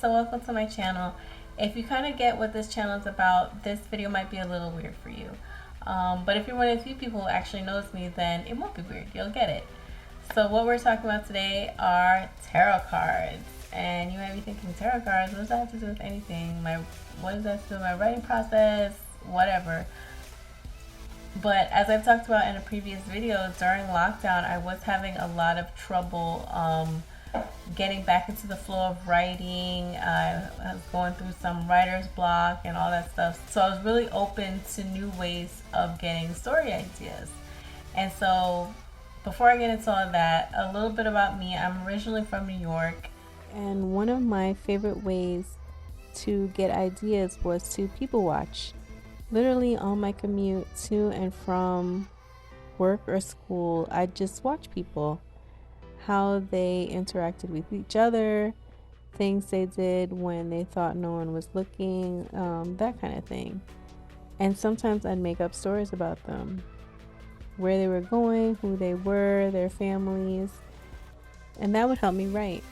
so welcome to my channel. If you kind of get what this channel is about, this video might be a little weird for you. But if you're one of the few people who actually knows me, then it won't be weird. You'll get it. So what we're talking about today are tarot cards. And you might be thinking, tarot cards, what does that have to do with anything? What does that have to do with my writing process? Whatever. But as I've talked about in a previous video, during lockdown, I was having a lot of trouble getting back into the flow of writing. I was going through some writer's block and all that stuff. So I was really open to new ways of getting story ideas. And so before I get into all of that, a little bit about me. I'm originally from New York. And one of my favorite ways to get ideas was to people watch. Literally on my commute to and from work or school, I just watch people, how they interacted with each other, things they did when they thought no one was looking, that kind of thing. And sometimes I'd make up stories about them, where they were going, who they were, their families, and that would help me write.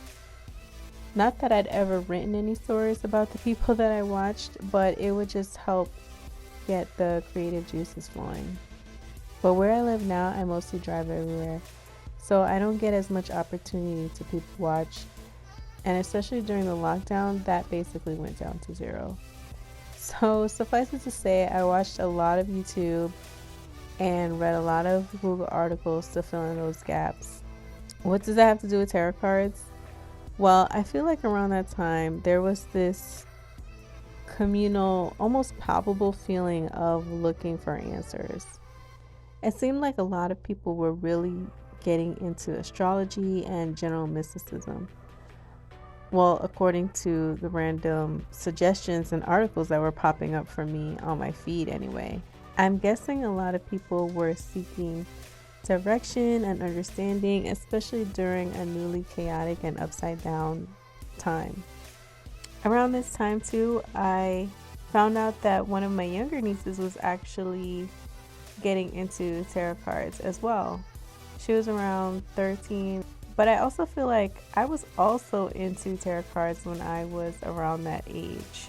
Not that I'd ever written any stories about the people that I watched, but it would just help get the creative juices flowing. But where I live now, I mostly drive everywhere, so I don't get as much opportunity to people watch, and especially during the lockdown, that basically went down to zero. So suffice it to say, I watched a lot of YouTube and read a lot of Google articles to fill in those gaps. What does that have to do with tarot cards? Well, I feel like around that time there was this communal, almost palpable feeling of looking for answers. It seemed like a lot of people were really getting into astrology and general mysticism. Well, according to the random suggestions and articles that were popping up for me on my feed anyway. I'm guessing a lot of people were seeking direction and understanding, especially during a newly chaotic and upside down time. Around this time too, I found out that one of my younger nieces was actually getting into tarot cards as well. She was around 13, but I also feel like I was also into tarot cards when I was around that age,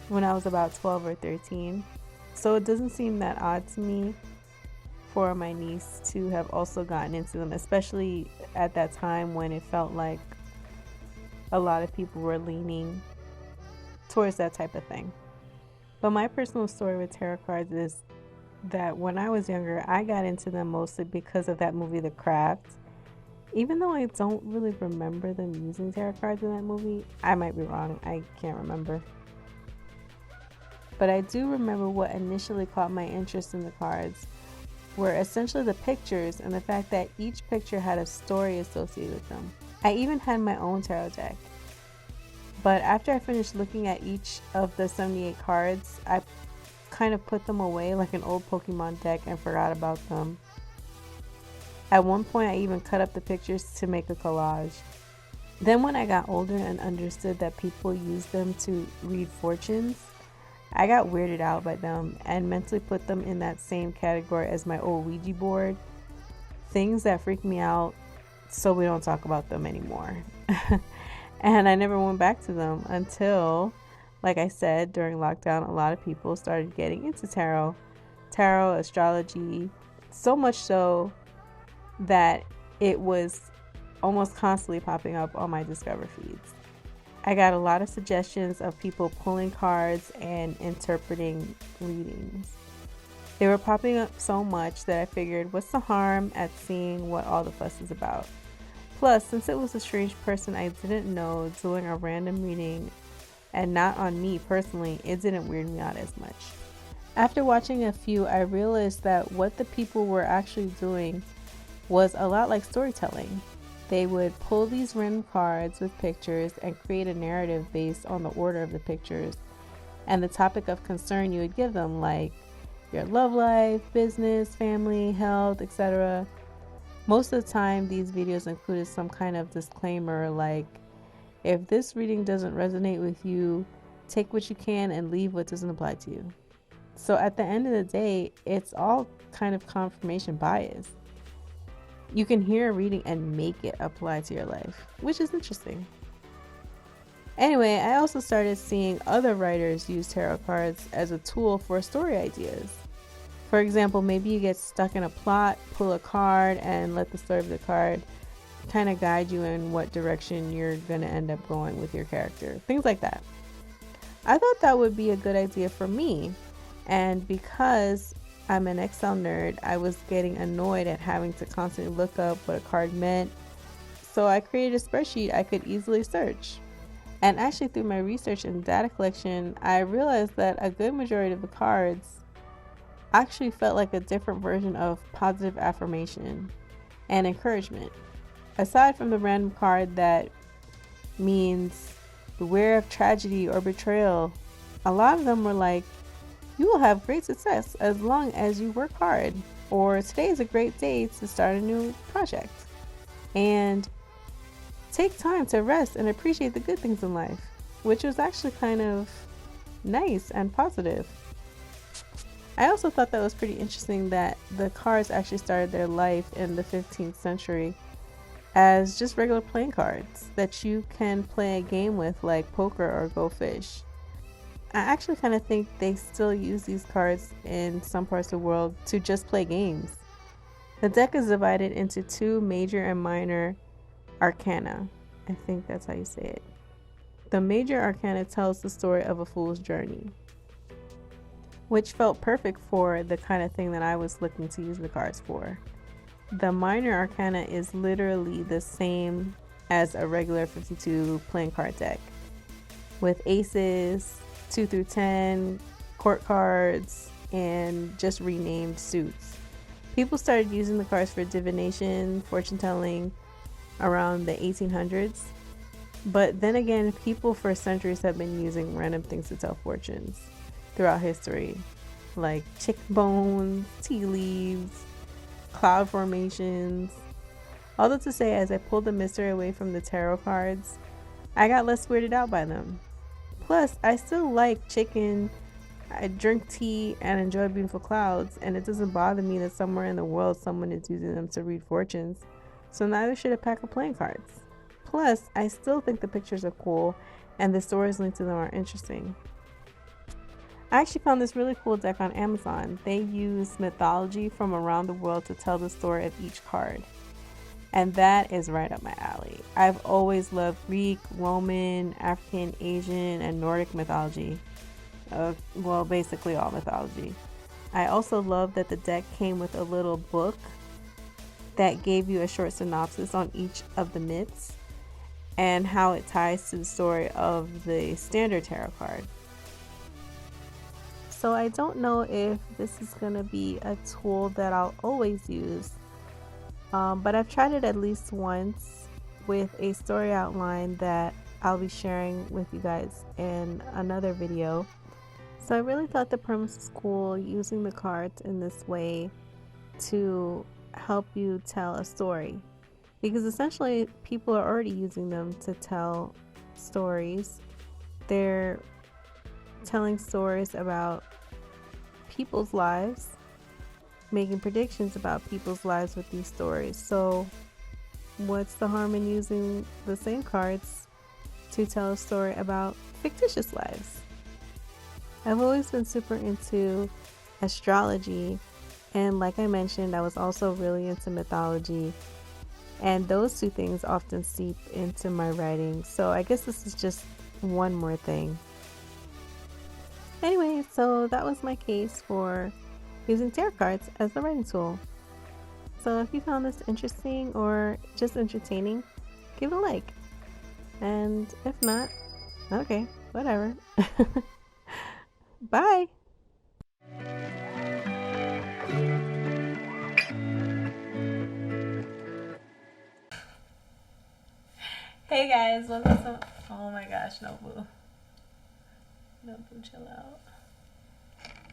when I was about 12 or 13. So it doesn't seem that odd to me for my niece to have also gotten into them, especially at that time when it felt like a lot of people were leaning towards that type of thing. But my personal story with tarot cards is that when I was younger, I got into them mostly because of that movie The Craft. Even though I don't really remember them using tarot cards in that movie, I might be wrong, I can't remember. But I do remember what initially caught my interest in the cards were essentially the pictures and the fact that each picture had a story associated with them. I even had my own tarot deck. But after I finished looking at each of the 78 cards, I kind of put them away like an old Pokemon deck and forgot about them. At one point, I even cut up the pictures to make a collage. Then when I got older and understood that people use them to read fortunes, I got weirded out by them and mentally put them in that same category as my old Ouija board. Things that freak me out, so we don't talk about them anymore. And I never went back to them until, like I said, during lockdown, a lot of people started getting into tarot, astrology, so much so that it was almost constantly popping up on my Discover feeds. I got a lot of suggestions of people pulling cards and interpreting readings. They were popping up so much that I figured, what's the harm at seeing what all the fuss is about? Plus, since it was a strange person I didn't know doing a random reading and not on me personally, it didn't weird me out as much. After watching a few, I realized that what the people were actually doing was a lot like storytelling. They would pull these random cards with pictures and create a narrative based on the order of the pictures and the topic of concern you would give them, like your love life, business, family, health, etc. Most of the time, these videos included some kind of disclaimer like, if this reading doesn't resonate with you, take what you can and leave what doesn't apply to you. So at the end of the day, it's all kind of confirmation bias. You can hear a reading and make it apply to your life, which is interesting. Anyway, I also started seeing other writers use tarot cards as a tool for story ideas. For example, maybe you get stuck in a plot, pull a card, and let the story of the card kind of guide you in what direction you're going to end up going with your character. Things like that. I thought that would be a good idea for me. And because I'm an Excel nerd, I was getting annoyed at having to constantly look up what a card meant. So I created a spreadsheet I could easily search. And actually, through my research and data collection, I realized that a good majority of the cards actually felt like a different version of positive affirmation and encouragement. Aside from the random card that means beware of tragedy or betrayal, a lot of them were like, you will have great success as long as you work hard, or today is a great day to start a new project, and take time to rest and appreciate the good things in life, which was actually kind of nice and positive. I also thought that was pretty interesting that the cards actually started their life in the 15th century as just regular playing cards that you can play a game with, like poker or Go Fish. I actually kind of think they still use these cards in some parts of the world to just play games. The deck is divided into two major and minor arcana. I think that's how you say it. The major arcana tells the story of a fool's journey, which felt perfect for the kind of thing that I was looking to use the cards for. The minor arcana is literally the same as a regular 52 playing card deck, with aces, 2 through 10, court cards, and just renamed suits. People started using the cards for divination, fortune telling around the 1800s. But then again, people for centuries have been using random things to tell fortunes throughout history, like chicken bones, tea leaves, cloud formations. Although to say, as I pulled the mystery away from the tarot cards, I got less weirded out by them. Plus, I still like chicken, I drink tea, and enjoy beautiful clouds, and it doesn't bother me that somewhere in the world someone is using them to read fortunes, so neither should a pack of playing cards. Plus, I still think the pictures are cool, and the stories linked to them are interesting. I actually found this really cool deck on Amazon. They use mythology from around the world to tell the story of each card. And that is right up my alley. I've always loved Greek, Roman, African, Asian, and Nordic mythology. Well, basically all mythology. I also love that the deck came with a little book that gave you a short synopsis on each of the myths and how it ties to the story of the standard tarot card. So I don't know if this is going to be a tool that I'll always use, but I've tried it at least once with a story outline that I'll be sharing with you guys in another video. So I really thought the premise was cool, using the cards in this way to help you tell a story, because essentially people are already using them to tell stories. They're telling stories about people's lives, making predictions about people's lives with these stories. So what's the harm in using the same cards to tell a story about fictitious lives? I've always been super into astrology, and like I mentioned, I was also really into mythology, and those two things often seep into my writing, so I guess this is just one more thing. Anyway, so that was my case for using tarot cards as a writing tool. So if you found this interesting or just entertaining, give it a like. And if not, okay, whatever. Bye! Hey guys, welcome to... Oh my gosh, no boo. No boo, chill out.